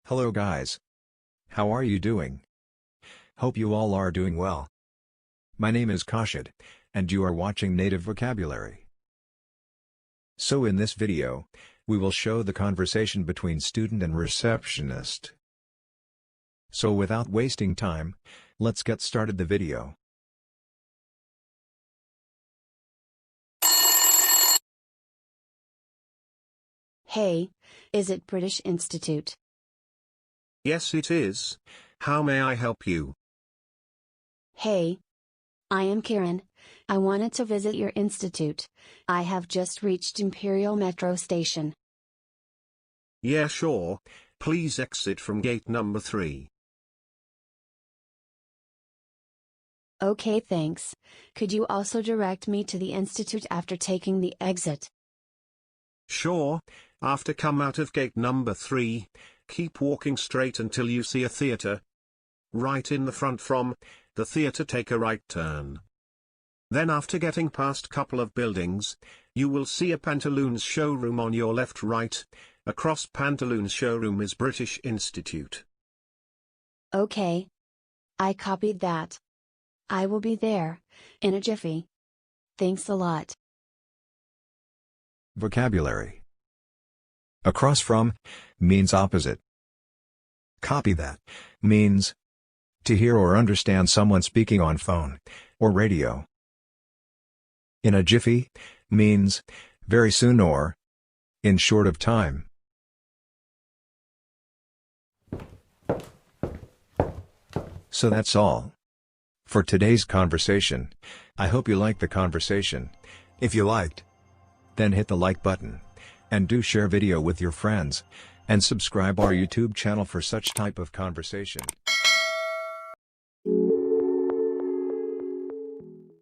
Hello guys. How are you doing? Hope you all are doing well. My name is Qasid, and you are watching Native Vocabulary. So in this video, we will show the conversation between student and receptionist. So without wasting time, let's get started the video. Hey, is it British Institute? Yes, it is. How may I help you? Hey, I am Karen. I wanted to visit your institute. I have just reached Imperial Metro Station. Yeah, sure. Please exit from gate number 3. Okay, thanks. Could you also direct me to the institute after taking the exit? Sure. After come out of gate number 3, keep walking straight until you see a theatre. Right in the front from the theatre, take a right turn. Then after getting past couple of buildings, you will see a pantaloons showroom on your left. Right across pantaloons showroom is British Institute. Okay. I copied that. I will be there in a jiffy. Thanks a lot. Vocabulary. Across from means opposite. Copy that means to hear or understand someone speaking on phone or radio. In a jiffy means very soon or in short of time. So that's all for today's conversation. I hope you liked the conversation. If you liked, then hit the like button, and do share video with your friends, and subscribe our YouTube channel for such type of conversation.